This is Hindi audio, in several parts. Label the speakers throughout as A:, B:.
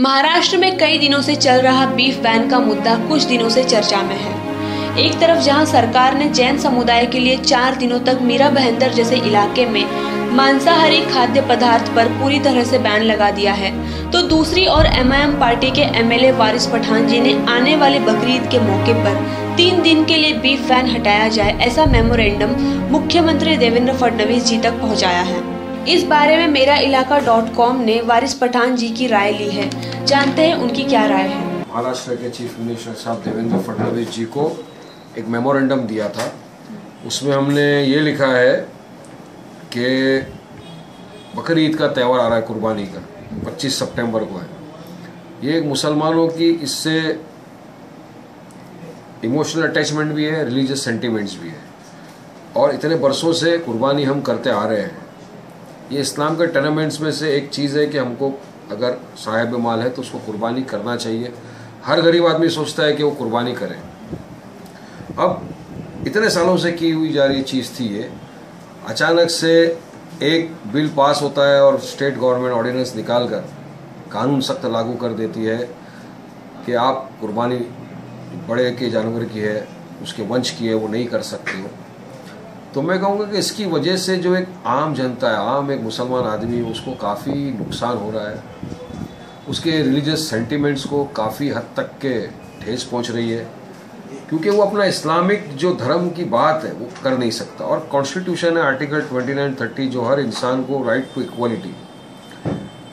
A: महाराष्ट्र में कई दिनों से चल रहा बीफ बैन का मुद्दा कुछ दिनों से चर्चा में है। एक तरफ जहां सरकार ने जैन समुदाय के लिए 4 दिनों तक मीरा भाईंदर जैसे इलाके में मांसाहारी खाद्य पदार्थ पर पूरी तरह से बैन लगा दिया है, तो दूसरी ओर एमआईएम पार्टी के एमएलए वारिस पठान जी ने आने वाले बकरीद के मौके पर 3 दिन के लिए बीफ बैन हटाया जाए ऐसा मेमोरेंडम मुख्यमंत्री देवेंद्र फडणवीस जी तक पहुंचाया है। इस बारे में मेराइलाका.com ने वारिस पठान जी की राय ली है। जानते हैं उनकी क्या राय है।
B: महाराष्ट्र के चीफ मिनिस्टर साहब देवेंद्र फडणवीस जी को एक मेमोरेंडम दिया था। उसमें हमने ये लिखा है कि बकरीद का त्यौहार आ रहा है, कुर्बानी का 25 सितंबर को है। ये एक मुसलमानों की इससे इमोशनल अटैचमेंट भी है, रिलीजियस सेंटिमेंट्स भी है, और इतने बरसों से कुर्बानी हम करते आ रहे हैं। ये इस्लाम के टेनमेंट्स में से एक चीज़ है कि हमको अगर साहिब माल है तो उसको कुर्बानी करना चाहिए। हर गरीब आदमी सोचता है कि वो कुर्बानी करे। अब इतने सालों से की हुई जा रही चीज़ थी, ये अचानक से एक बिल पास होता है और स्टेट गवर्नमेंट ऑर्डिनेंस निकाल कर कानून सख्त लागू कर देती है कि आप कुर्बानी बड़े के जानवर की है, उसके वंश की है, वो नहीं कर सकते हो। तो मैं कहूँगा कि इसकी वजह से जो एक आम जनता है, आम एक मुसलमान आदमी, उसको काफ़ी नुकसान हो रहा है। उसके रिलीजियस सेंटिमेंट्स को काफ़ी हद तक के ठेस पहुँच रही है, क्योंकि वो अपना इस्लामिक जो धर्म की बात है वो कर नहीं सकता। और कॉन्स्टिट्यूशन है आर्टिकल 29-30 जो हर इंसान को राइट टू इक्वलिटी।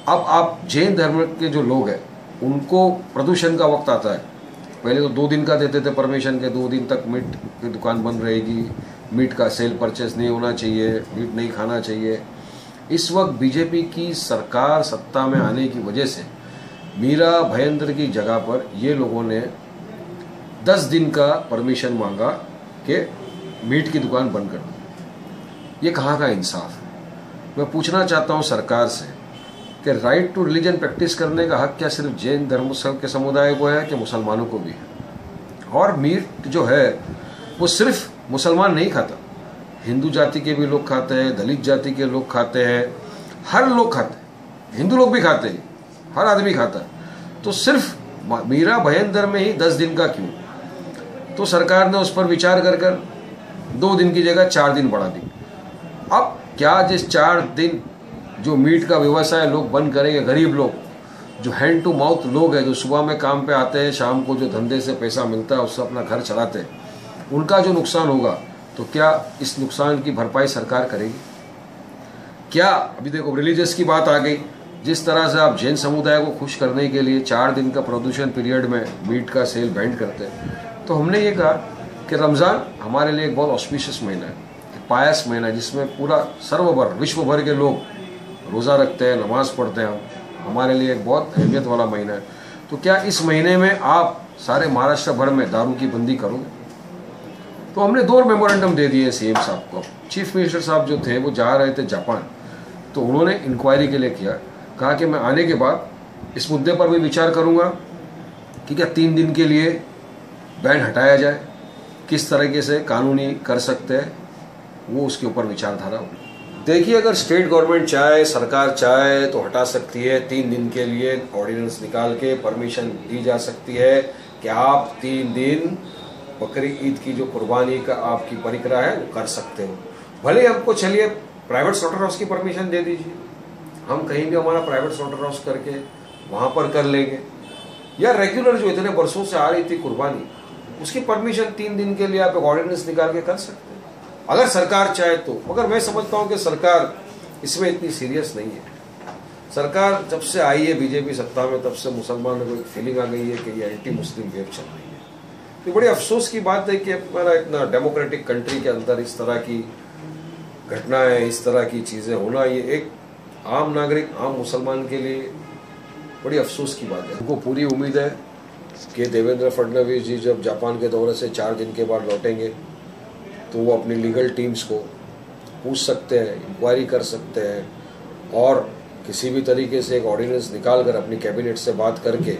B: अब आप जैन धर्म के जो लोग हैं उनको प्रदूषण का वक्त आता है। पहले तो 2 दिन का देते थे परमिशन के, 2 दिन तक मीट की दुकान बंद रहेगी, मीट का सेल परचेस नहीं होना चाहिए, मीट नहीं खाना चाहिए। इस वक्त बीजेपी की सरकार सत्ता में आने की वजह से मीरा भाईंदर की जगह पर ये लोगों ने 10 दिन का परमिशन मांगा कि मीट की दुकान बंद कर दो। ये कहाँ का इंसाफ है? मैं पूछना चाहता हूँ सरकार से कि राइट टू रिलीजन प्रैक्टिस करने का हक क्या सिर्फ जैन धर्म के समुदाय को है कि मुसलमानों को भी है? और मीट जो है वो सिर्फ मुसलमान नहीं खाता, हिंदू जाति के भी लोग खाते हैं, दलित जाति के लोग खाते हैं, हर लोग खाते हैं, हिंदू लोग भी खाते हैं, हर आदमी खाता है। तो सिर्फ मीरा भाईंदर में ही 10 दिन का क्यों? तो सरकार ने उस पर विचार कर 2 दिन की जगह 4 दिन बढ़ा दी। अब क्या जिस 4 दिन जो मीट का व्यवसाय लोग बंद करेंगे, गरीब लोग जो हैंड टू माउथ लोग हैं, जो सुबह में काम पे आते हैं, शाम को जो धंधे से पैसा मिलता है उससे अपना घर चलाते हैं, उनका जो नुकसान होगा, तो क्या इस नुकसान की भरपाई सरकार करेगी? क्या अभी देखो रिलीजियस की बात आ गई। जिस तरह से आप जैन समुदाय को खुश करने के लिए 4 दिन का प्रदूषण पीरियड में मीट का सेल बैंड करते हैं, तो हमने ये कहा कि रमज़ान हमारे लिए एक बहुत ऑस्पिशियस महीना है, एक पायस महीना है, जिसमें पूरा सर्वभर विश्व भर के लोग रोज़ा रखते हैं, नमाज़ पढ़ते हैं। हमारे लिए एक बहुत अहमियत वाला महीना है। तो क्या इस महीने में आप सारे महाराष्ट्र भर में दारू की बंदी करोगे? तो हमने 2 मेमोरेंडम दे दिए सीएम साहब को। चीफ मिनिस्टर साहब जो थे वो जा रहे थे जापान, तो उन्होंने इंक्वायरी के लिए किया, कहा कि मैं आने के बाद इस मुद्दे पर भी विचार करूंगा कि क्या 3 दिन के लिए बैन हटाया जाए, किस तरीके से कानूनी कर सकते हैं, वो उसके ऊपर विचारधारा होगी। देखिए, अगर स्टेट गवर्नमेंट चाहे, सरकार चाहे तो हटा सकती है। 3 दिन के लिए ऑर्डिनेंस निकाल के परमिशन दी जा सकती है कि आप 3 दिन बकरी ईद की जो कुर्बानी का आपकी परिक्रमा है वो कर सकते हो। भले हमको चलिए प्राइवेट स्लॉटर हाउस की परमिशन दे दीजिए, हम कहीं भी हमारा प्राइवेट स्लॉटर हाउस करके वहाँ पर कर लेंगे, या रेगुलर जो इतने वर्षों से आ रही थी कुर्बानी, उसकी परमिशन 3 दिन के लिए आप एक ऑर्डिनेंस निकाल के कर सकते हैं, अगर सरकार चाहे तो। मगर मैं समझता हूँ कि सरकार इसमें इतनी सीरियस नहीं है। सरकार जब से आई है बीजेपी सत्ता में, तब से मुसलमानों को एक फीलिंग आ गई है कि ये एंटी मुस्लिम वेव चल रही है। तो बड़ी अफसोस की बात है कि हमारा इतना डेमोक्रेटिक कंट्री के अंदर इस तरह की घटनाएं, इस तरह की चीज़ें होना, ये एक आम नागरिक, आम मुसलमान के लिए बड़ी अफसोस की बात है। उनको पूरी उम्मीद है कि देवेंद्र फडणवीस जी जब जापान के दौरे से 4 दिन के बाद लौटेंगे तो वो अपनी लीगल टीम्स को पूछ सकते हैं, इंक्वायरी कर सकते हैं, और किसी भी तरीके से एक ऑर्डिनेंस निकाल कर अपनी कैबिनेट से बात करके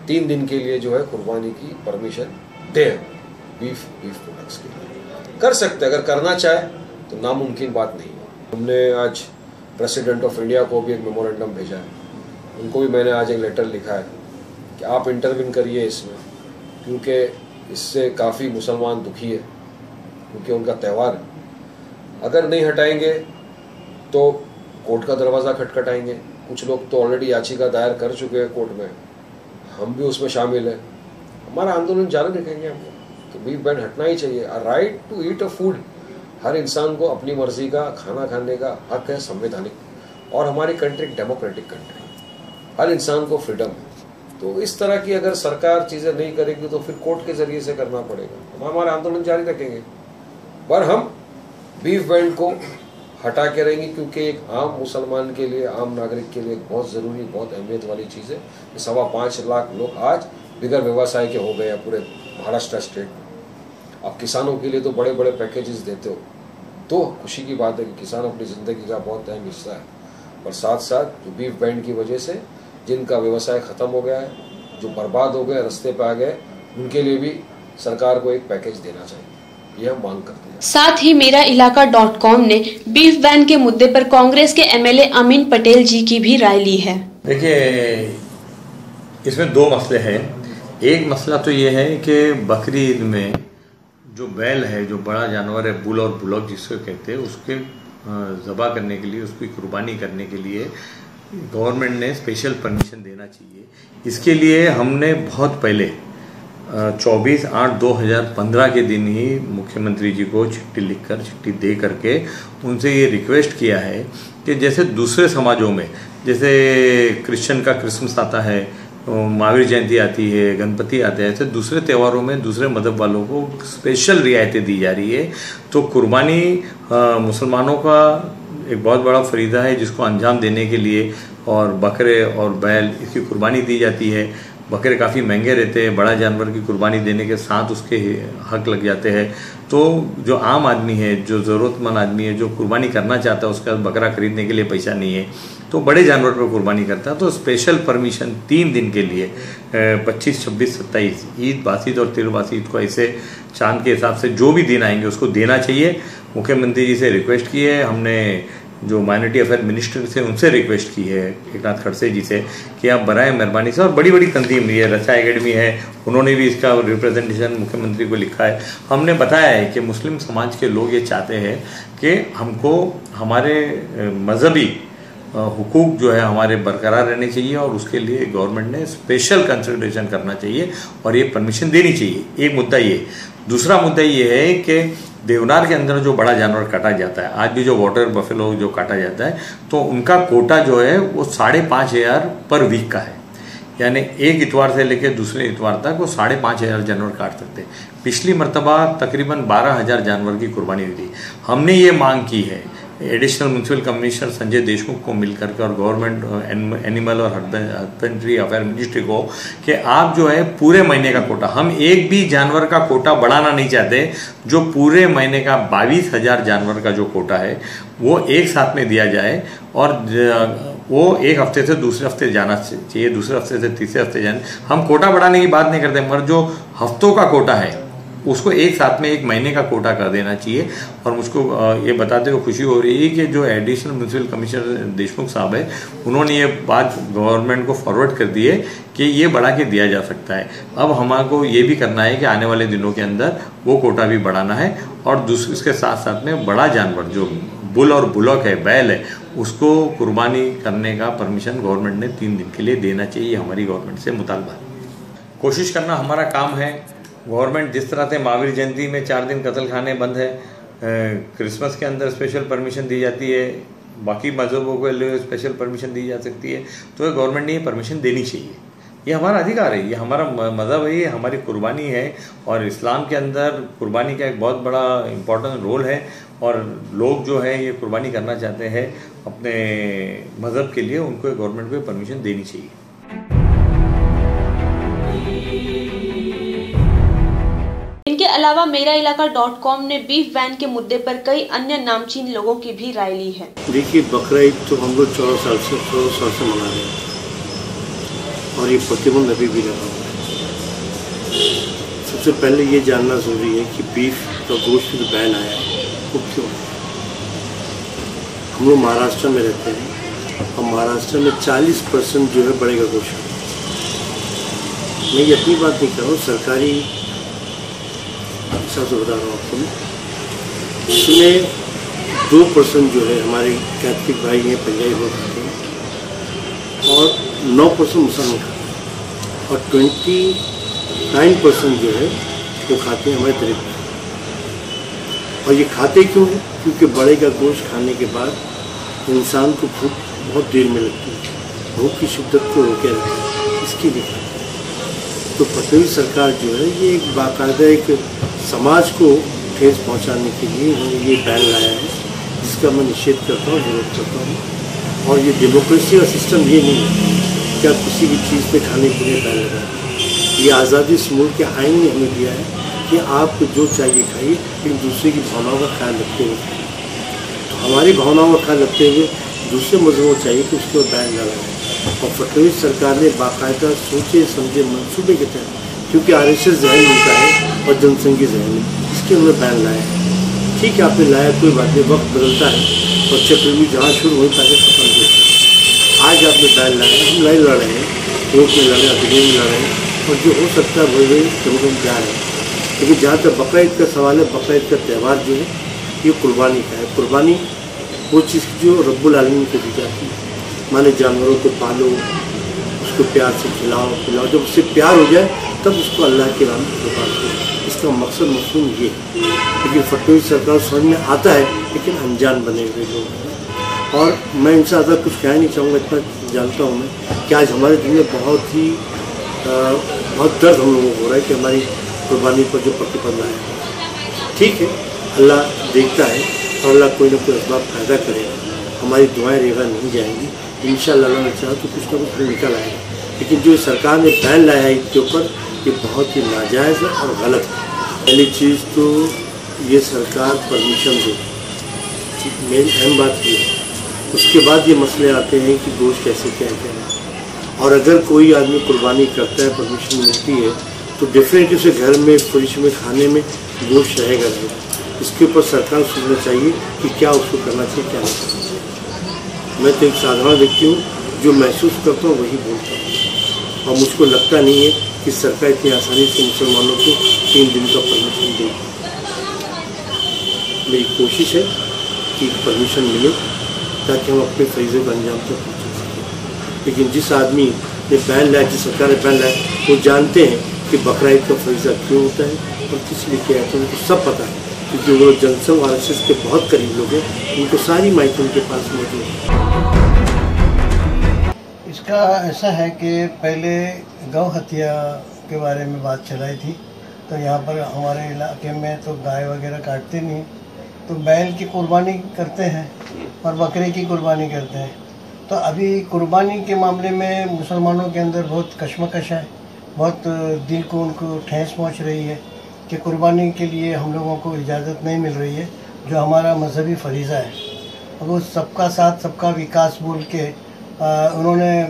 B: 3 दिन के लिए जो है कुर्बानी की परमिशन दे बीफ प्रोडक्ट्स के लिए कर सकते हैं। अगर करना चाहे तो नामुमकिन बात नहीं है। हमने आज प्रेसिडेंट ऑफ इंडिया को भी एक मेमोरेंडम भेजा है। उनको भी मैंने आज एक लेटर लिखा है कि आप इंटरवीन करिए इसमें, क्योंकि इससे काफ़ी मुसलमान दुखी है, क्योंकि उनका त्यौहार है। अगर नहीं हटाएंगे तो कोर्ट का दरवाज़ा खटखटाएंगे। कुछ लोग तो ऑलरेडी याचिका दायर कर चुके हैं कोर्ट में, हम भी उसमें शामिल हैं। हमारा आंदोलन जारी रखेंगे हम, तो बीफ बैन हटना ही चाहिए। A right to eat a food, हर इंसान को अपनी मर्जी का खाना खाने का हक है, संवैधानिक। और हमारी कंट्री एक डेमोक्रेटिक कंट्री है, हर इंसान को फ्रीडम है। तो इस तरह की अगर सरकार चीज़ें नहीं करेगी तो फिर कोर्ट के जरिए से करना पड़ेगा। हम हमारा आंदोलन जारी रखेंगे, पर हम बीफ बैन को हटा के रहेंगे, क्योंकि एक आम मुसलमान के लिए, आम नागरिक के लिए बहुत ज़रूरी, बहुत अहमियत वाली चीज़ है। 5.25 लाख लोग आज बिगर व्यवसाय के हो गए हैं पूरे महाराष्ट्र स्टेट में। आप किसानों के लिए तो बड़े बड़े पैकेजेस देते हो, तो खुशी की बात है कि किसान अपनी ज़िंदगी का बहुत अहम हिस्सा है। और साथ साथ जो बीफ बैन की वजह से जिनका व्यवसाय ख़त्म हो गया है, जो बर्बाद हो गए, रास्ते पे आ गए, उनके लिए भी सरकार को एक पैकेज देना चाहिए, ये हम मांग करते हैं।
A: साथ ही मेरा इलाका .com ने बीफ बैन के मुद्दे पर कांग्रेस के MLA अमीन पटेल जी की भी राय ली है।
C: देखिए, इसमें दो मसले हैं। एक मसला तो ये है कि बकरी ईद में जो बैल है, जो बड़ा जानवर है, बुल और बुलॉक जिसको कहते हैं, उसके ज़बा करने के लिए, उसकी कुर्बानी करने के लिए गवर्नमेंट ने स्पेशल परमिशन देना चाहिए। इसके लिए हमने बहुत पहले 24/8/2015 के दिन ही मुख्यमंत्री जी को चिट्ठी दे करके उनसे ये रिक्वेस्ट किया है कि जैसे दूसरे समाजों में, जैसे क्रिश्चियन का क्रिसमस आता है, महावीर जयंती आती है, गणपति आते हैं, ऐसे दूसरे त्योहारों में दूसरे मज़हब वालों को स्पेशल रियायतें दी जा रही है। तो कुर्बानी मुसलमानों का एक बहुत बड़ा फरीदा है, जिसको अंजाम देने के लिए और बकरे और बैल इसकी कुर्बानी दी जाती है। बकरे काफ़ी महंगे रहते हैं, बड़ा जानवर की कुर्बानी देने के साथ उसके हक लग जाते हैं। तो जो आम आदमी है, जो ज़रूरतमंद आदमी है, जो कुर्बानी करना चाहता है, उसके पास बकरा खरीदने के लिए पैसा नहीं है, तो बड़े जानवर पर कुर्बानी करता है। तो स्पेशल परमिशन 3 दिन के लिए 25, 26, 27 ईद, बासिद और तिरबासिद को ऐसे चांद के हिसाब से जो भी दिन आएंगे उसको देना चाहिए। मुख्यमंत्री जी से रिक्वेस्ट की है हमने, जो माइनॉरिटी अफेयर मिनिस्टर से उनसे रिक्वेस्ट की है, एकनाथ खड़से जी से, कि आप बराए मेहरबानी से, और बड़ी बड़ी तंजीम ये रचा एकेडमी है, उन्होंने भी इसका रिप्रेजेंटेशन मुख्यमंत्री को लिखा है। हमने बताया है कि मुस्लिम समाज के लोग ये चाहते हैं कि हमको हमारे मजहबी हुकूक जो है हमारे बरकरार रहने चाहिए, और उसके लिए गवर्नमेंट ने स्पेशल कंसिडरेशन करना चाहिए और ये परमिशन देनी चाहिए। एक मुद्दा ये। दूसरा मुद्दा ये है कि देवनार के अंदर जो बड़ा जानवर काटा जाता है, आज भी जो वाटर बफेलो जो काटा जाता है, तो उनका कोटा जो है वो 5,500 पर वीक का है। यानी एक इतवार से लेकर दूसरे इतवार तक वो 5,500 जानवर काट सकते हैं। पिछली मरतबा तकरीबन 12,000 जानवर की कुर्बानी हुई थी। हमने ये मांग की है additional municipal commissioner Sanjay Deshmukh को मिलकर के और गवर्नमेंट एनिमल और हस्बेंड्री अफेयर मिनिस्ट्री को, कि आप जो है पूरे महीने का कोटा, हम एक भी जानवर का कोटा बढ़ाना नहीं चाहते, जो पूरे महीने का 22,000 जानवर का जो कोटा है वो एक साथ में दिया जाए, और वो एक हफ्ते से दूसरे हफ्ते जाना चाहिए, दूसरे हफ्ते से तीसरे हफ्ते जाना। हम कोटा बढ़ाने की बात नहीं करते, मगर जो हफ्तों का कोटा है उसको एक साथ में एक महीने का कोटा कर देना चाहिए। और मुझको ये बताते हुए खुशी हो रही है कि जो एडिशनल म्यूनसिपल कमिश्नर देशमुख साहब है, उन्होंने ये बात गवर्नमेंट को फॉरवर्ड कर दी है कि ये बढ़ा के दिया जा सकता है। अब हमारे ये भी करना है कि आने वाले दिनों के अंदर वो कोटा भी बढ़ाना है, और इसके साथ साथ में बड़ा जानवर जो बुल और बुलॉक है, बैल है, उसको कुर्बानी करने का परमिशन गवर्नमेंट ने 3 दिन के लिए देना चाहिए। हमारी गवर्नमेंट से मुतालबा, कोशिश करना हमारा काम है। गवर्नमेंट जिस तरह से महावीर जयंती में 4 दिन कत्ल खाने बंद है, क्रिसमस के अंदर स्पेशल परमिशन दी जाती है, बाकी मजहबों के लिए स्पेशल परमिशन दी जा सकती है, तो गवर्नमेंट ने ये परमिशन देनी चाहिए। ये हमारा अधिकार है, ये हमारा मज़हब है, ये हमारी कुर्बानी है, और इस्लाम के अंदर कुर्बानी का एक बहुत बड़ा इम्पोर्टेंट रोल है। और लोग जो है ये कुर्बानी करना चाहते हैं अपने मज़हब के लिए, उनको गवर्नमेंट को परमिशन देनी चाहिए।
A: इनके अलावा मेरा इलाका .com ने बीफ बैन के मुद्दे पर कई अन्य नामचीन लोगों की भी राय ली है।
D: देखिए, बकरा ईद तो हम लोग 14 साल से मना रहे हैं, और ये प्रतिबंध अभी भी लगा हुआ है। सबसे पहले ये जानना जरूरी है कि बीफ का गोश्त जो बैन आया है वो क्यों है। हम लोग महाराष्ट्र में रहते हैं, और महाराष्ट्र में 40% जो है बड़े का गोश्त। मैं ये अपनी बात नहीं कर रहा हूँ, सरकारी हिसाब से बता रहा हूँ आपको। इसमें 2% जो है हमारे कैथलिक भाई हैं, पंजाबी लोग खाते हैं, और 9% मुसलमान खाते हैं, और 29% जो है वो खाते हैं हमारे दलित। और ये खाते क्यों हैं? क्योंकि बड़े का गोश्त खाने के बाद इंसान को भूख बहुत देर में लगती है, भूख की शिद्दत को रोके रखते हैं, इसके लिए खाते हैं। तो फतेहपुर सरकार जो है ये एक बाकायदा एक समाज को ठेस पहुंचाने के लिए इन्होंने ये बैन लाया है, जिसका मैं निषेध करता हूँ, विरोध करता हूँ। और ये डेमोक्रेसी का सिस्टम ये नहीं है कि आप किसी भी चीज़ पे खाने के लिए बैन लगाएं। ये आज़ादी इस मुल्क के आइन ने हमें दिया है कि आप जो चाहिए खाइए, लेकिन दूसरे की भावनाओं का ख्याल रखते हुए। तो हमारी भावनाओं का ख्याल रखते हुए दूसरे मजहबों को चाहिए कि उसके ऊपर बैन न लगाएं। और फतेहपुर सरकार ने बाकायदा सोचे समझे मंसूबे के तहत, क्योंकि RSS जहन उनका है और जनसंघी जहन है, इसके उन्होंने बैन लाया है। ठीक है, आपने लाया, कोई बात नहीं, वक्त बदलता है और चक्रव्यूह जहाँ शुरू हुई ताकि खत्म हो। आज आपने बैन लाया, हम लड़ाई लड़ रहे हैं, कोर्ट में लड़ रहे हैं, अधिनियम में लड़ रहे हैं, और जो हो सकता है वही हम जा रहे हैं। लेकिन जहाँ तक बकरा ईद का सवाल है, बकरा ईद का त्यौहार जो है ये कुर्बानी का है। कुर्बानी वो चीज़ जो रब्बुल आलमीन को दी जाती है। माने जानवरों को पालो, उसको प्यार से खिलाओ पिलाओ, जब उससे प्यार हो जाए तब उसको अल्लाह के नाम से कुर्बान करो। इसका मकसद मफहूम ये है। लेकिन फतेहपुर सरकार समझ में आता है, लेकिन अनजान बने हुए लोग हैं। और मैं इनसे ज़्यादा कुछ कहना नहीं चाहूँगा, इतना जानता हूँ मैं कि आज हमारे दिन में बहुत दर्द हम लोगों को हो रहा है कि हमारी कुर्बानी पर जो प्रतिबंध आया है। ठीक है, अल्लाह देखता है और अल्लाह कोई ना कोई असबाब पैदा करेगा, हमारी दुआएं रेगा नहीं जाएंगी। इंशाअल्लाह अल्लाह ने चाहा तो कुछ ना कुछ निकल आएगा। लेकिन जो सरकार ने बैन लाया है इसके ऊपर, ये बहुत ही नाजायज़ है और गलत है। पहली चीज़ तो ये सरकार परमिशन दे, मेन अहम बात ये है। उसके बाद ये मसले आते हैं कि गोश्त कैसे क्या है, और अगर कोई आदमी कुर्बानी करता है, परमिशन मिलती है, तो डेफिनेटली उसे घर में पोजीशन में खाने में गोश्त रहेगा। इसके ऊपर सरकार को सोचना चाहिए कि क्या उसको करना चाहिए, क्या नहीं करना चाहिए। मैं तो एक साधारण व्यक्ति हूँ, जो महसूस करता हूँ वही बोलता हूँ, और मुझको लगता नहीं है कि सरकार इतनी आसानी से मुसलमानों को 3 दिन का परमिशन देगी। मेरी कोशिश है कि परमिशन मिले ताकि हम अपने फरीज़े को अंजाम तक पहुँचा सकें। लेकिन जिस आदमी ने बैन लाया, जिस सरकार ने बैन लाया, वो जानते हैं कि बकरा ईद का फरीज़ा क्यों होता है और किस लिए किया है, तो उनको सब पता है। क्योंकि वो जनसंघ RSS के बहुत करीब लोग हैं, उनको सारी माहिती उनके पास मौजूद है।
E: इसका ऐसा है कि पहले गौ हत्या के बारे में बात चलाई थी, तो यहाँ पर हमारे इलाके में तो गाय वगैरह काटते नहीं, तो बैल की कुर्बानी करते हैं और बकरे की कुर्बानी करते हैं। तो अभी कुर्बानी के मामले में मुसलमानों के अंदर बहुत कशमकश है, बहुत दिल को उनको ठेस पहुँच रही है कि कुर्बानी के लिए हम लोगों को इजाज़त नहीं मिल रही है, जो हमारा मजहबी फरीज़ा है। अब वो सबका साथ सबका विकास बोल के उन्होंने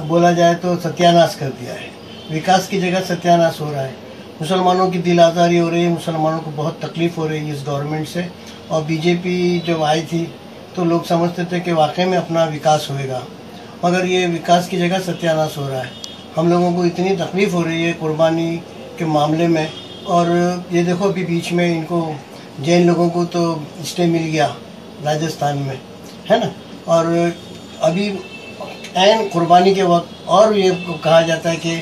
E: बोला जाए तो सत्यानाश कर दिया है। विकास की जगह सत्यानाश हो रहा है। मुसलमानों की दिल आज़ारी हो रही है, मुसलमानों को बहुत तकलीफ़ हो रही है इस गवर्नमेंट से। और BJP जब आई थी तो लोग समझते थे कि वाकई में अपना विकास होएगा, मगर ये विकास की जगह सत्यानाश हो रहा है। हम लोगों को इतनी तकलीफ़ हो रही है कुर्बानी के मामले में। और ये देखो अभी बीच में इनको जैन लोगों को तो स्टे मिल गया राजस्थान में, है ना। और अभी ऐन कुर्बानी के वक्त और ये कहा जाता है कि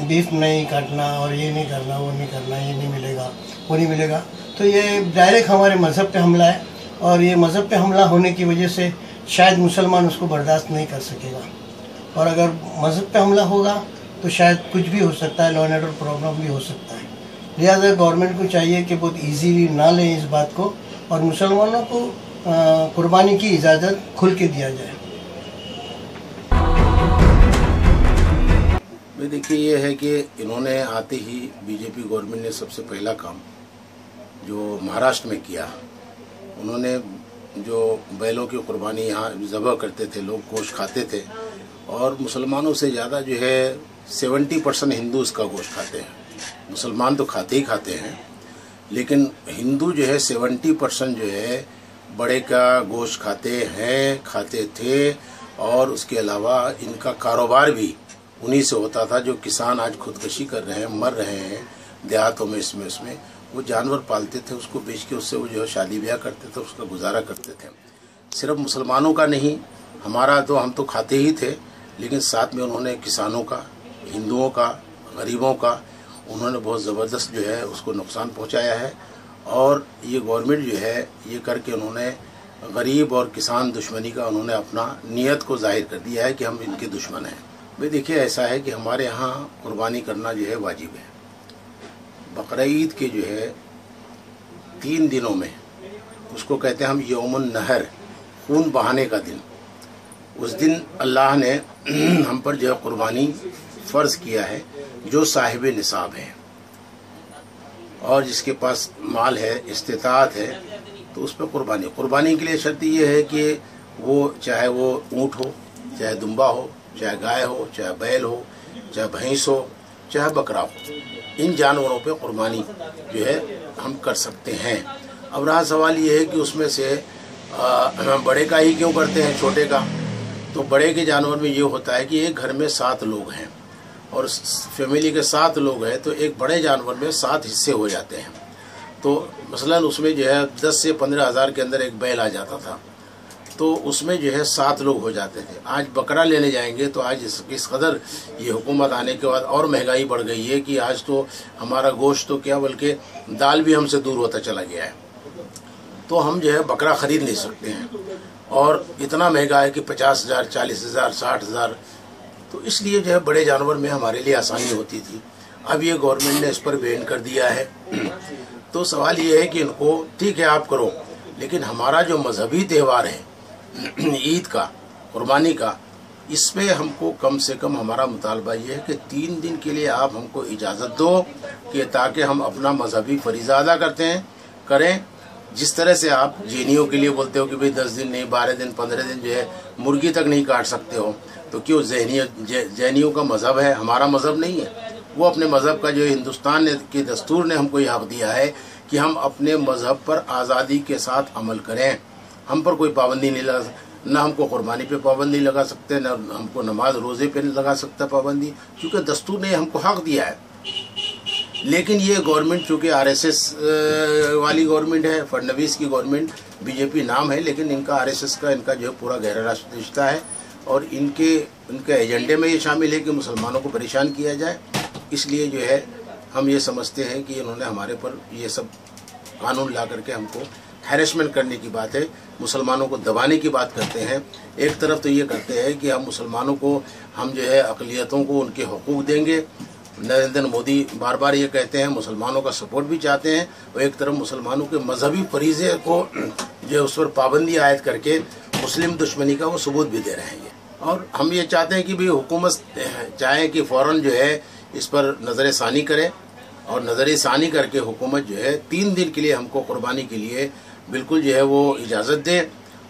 E: बीफ नहीं काटना और ये नहीं करना, वो नहीं करना, ये नहीं मिलेगा, वो नहीं मिलेगा। तो ये डायरेक्ट हमारे मज़हब पे हमला है, और ये मज़हब पे हमला होने की वजह से शायद मुसलमान उसको बर्दाश्त नहीं कर सकेगा। और अगर मज़हब पे हमला होगा तो शायद कुछ भी हो सकता है, लॉ एंड ऑर्डर प्रॉब्लम भी हो सकता है। लिहाजा गवर्नमेंट को चाहिए कि बहुत इजीली ना लें इस बात को, और मुसलमानों को कुर्बानी की इजाज़त खुल के दिया जाए।
F: देखिए ये है कि इन्होंने आते ही बीजेपी गवर्नमेंट ने सबसे पहला काम जो महाराष्ट्र में किया, उन्होंने जो बैलों की कुर्बानी यहाँ ज़बह करते थे, लोग गोश्त खाते थे, और मुसलमानों से ज़्यादा जो है 70% हिंदू इसका गोश्त खाते हैं। मुसलमान तो खाते ही खाते हैं, लेकिन हिंदू जो है 70% जो है बड़े का गोश्त खाते हैं, खाते थे। और उसके अलावा इनका कारोबार भी उन्हीं से होता था। जो किसान आज खुदकशी कर रहे हैं, मर रहे हैं देहातों में, इसमें उसमें वो जानवर पालते थे, उसको बेच के उससे वो जो है शादी ब्याह करते थे, उसका गुजारा करते थे। सिर्फ मुसलमानों का नहीं, हमारा तो हम तो खाते ही थे, लेकिन साथ में उन्होंने किसानों का, हिंदुओं का, गरीबों का उन्होंने बहुत ज़बरदस्त जो है उसको नुकसान पहुंचाया है। और ये गवर्नमेंट जो है ये करके उन्होंने गरीब और किसान दुश्मनी का उन्होंने अपना नीयत को जाहिर कर दिया है कि हम इनके दुश्मन हैं। भाई देखिए, ऐसा है कि हमारे यहाँ कुर्बानी करना जो है वाजिब है। बकरा ईद के जो है 3 दिनों में, उसको कहते हैं हम यौमुन नहर, खून बहाने का दिन, उस दिन अल्लाह ने हम पर जो है कुर्बानी फ़र्ज़ किया है। जो साहिब निसाब है और जिसके पास माल है, इस्तिताअत है, तो उस पर कुर्बानी के लिए शर्त ये है कि वो चाहे वो ऊँट हो, चाहे दुम्बा हो, चाहे गाय हो, चाहे बैल हो, चाहे भैंस हो, चाहे बकरा हो, इन जानवरों पे कुर्बानी जो है हम कर सकते हैं। अब रहा सवाल ये है कि उसमें से बड़े का ही क्यों करते हैं, छोटे का? तो बड़े के जानवर में ये होता है कि एक घर में 7 लोग हैं और फैमिली के 7 लोग हैं, तो एक बड़े जानवर में 7 हिस्से हो जाते हैं। तो मसलन उसमें जो है 10 से 15 हज़ार के अंदर एक बैल आ जाता था, तो उसमें जो है 7 लोग हो जाते थे। आज बकरा लेने जाएंगे तो आज इस कदर ये हुकूमत आने के बाद और महंगाई बढ़ गई है कि आज तो हमारा गोश्त तो क्या बल्कि दाल भी हमसे दूर होता चला गया है। तो हम जो है बकरा ख़रीद नहीं सकते हैं और इतना महंगा है कि 50,000, 40,000, 60,000। तो इसलिए जो है बड़े जानवर में हमारे लिए आसानी होती थी। अब ये गवर्नमेंट ने इस पर बैन कर दिया है। तो सवाल ये है कि इनको ठीक है आप करो, लेकिन हमारा जो मजहबी त्यौहार है ईद का, कुर्बानी का, इसमें हमको कम से कम हमारा मुतालबा ये है कि 3 दिन के लिए आप हमको इजाज़त दो कि ताकि हम अपना मजहबी फरीज़ा अदा करें। जिस तरह से आप जैनियों के लिए बोलते हो कि भाई 10 दिन नहीं, 12 दिन, 15 दिन जो है मुर्गी तक नहीं काट सकते हो, तो क्यों जैनियों का मज़हब है, हमारा मज़हब नहीं है। वो अपने मज़हब का जो हिंदुस्तान के दस्तूर ने हमको यह हक़ दिया है कि हम अपने मज़हब पर आज़ादी के साथ अमल करें। हम पर कोई पाबंदी नहीं लगा, ना हमको कुर्बानी पे पाबंदी लगा सकते, ना हमको नमाज रोज़े पे लगा सकता पाबंदी, क्योंकि दस्तूर ने हमको हक़ दिया है। लेकिन ये गवर्नमेंट चूँकि RSS वाली गवर्नमेंट है, फडणवीस की गवर्नमेंट, बीजेपी नाम है, लेकिन इनका RSS का इनका जो है पूरा गहरा रिश्ता है और इनके एजेंडे में ये शामिल है कि मुसलमानों को परेशान किया जाए। इसलिए जो है हम ये समझते हैं कि इन्होंने हमारे पर ये सब कानून ला करके हमको हैरेसमेंट करने की बात है, मुसलमानों को दबाने की बात करते हैं। एक तरफ तो ये करते हैं कि हम मुसलमानों को, हम जो है अक़लियतों को उनके हुकूक देंगे। नरेंद्र मोदी बार बार ये कहते हैं, मुसलमानों का सपोर्ट भी चाहते हैं, और एक तरफ मुसलमानों के मजहबी फरीज़े को जो उस पर पाबंदी आयद करके मुस्लिम दुश्मनी का वो सबूत भी दे रहे हैं। और हम ये चाहते हैं कि भी हुकूमत चाहे कि फ़ौरन जो है इस पर नज़र सानी करे और नज़र सानी करके हुकूमत जो है 3 दिन के लिए हमको कुर्बानी के लिए बिल्कुल जो है वो इजाज़त दे।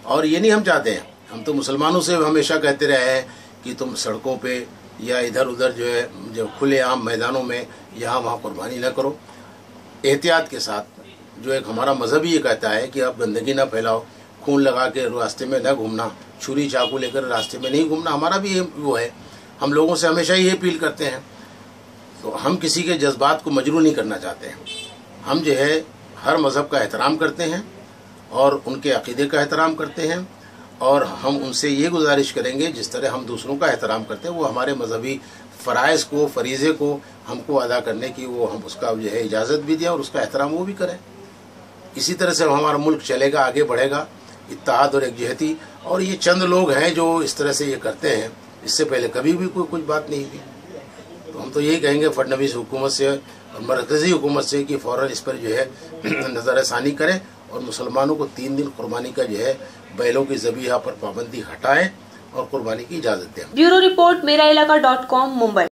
F: और ये नहीं हम चाहते हैं, हम तो मुसलमानों से हमेशा कहते रहे हैं कि तुम सड़कों पे या इधर उधर जो है जो खुले आम मैदानों में यहाँ वहाँ कुर्बानी न करो, एहतियात के साथ। जो एक हमारा मज़हब ये कहता है कि आप गंदगी ना फैलाओ, खून लगा के रास्ते में न घूमना, छुरी चाकू लेकर रास्ते में नहीं घूमना, हमारा भी ये वो है। हम लोगों से हमेशा ये अपील करते हैं। तो हम किसी के जज्बात को मजरूह नहीं करना चाहते हैं। हम जो है हर मज़हब का एहतराम करते हैं और उनके अक़ीदे का एहतराम करते हैं, और हम उनसे ये गुजारिश करेंगे जिस तरह हम दूसरों का एहतराम करते हैं, वो हमारे मजहबी फ़राइज़ को, फरीज़े को हमको अदा करने की वो हम उसका जो है इजाज़त भी दें और उसका एहतराम वो भी करें। इसी तरह से हमारा मुल्क चलेगा, आगे बढ़ेगा, इत्तेहाद और एकजहती। और ये चंद लोग हैं जो इस तरह से ये करते हैं, इससे पहले कभी भी कुछ बात नहीं हुई। तो हम तो यही कहेंगे फडणवीस हुकूमत से और मरकज़ी हुकूमत से कि फ़ौरन इस पर जो है नज़रसानी करें और मुसलमानों को 3 दिन कुर्बानी का जो है बैलों की ज़बीहा पर पाबंदी हटाएं और कुर्बानी की इजाज़त दें।
A: ब्यूरो रिपोर्ट, मेरा इलाका .com, मुंबई।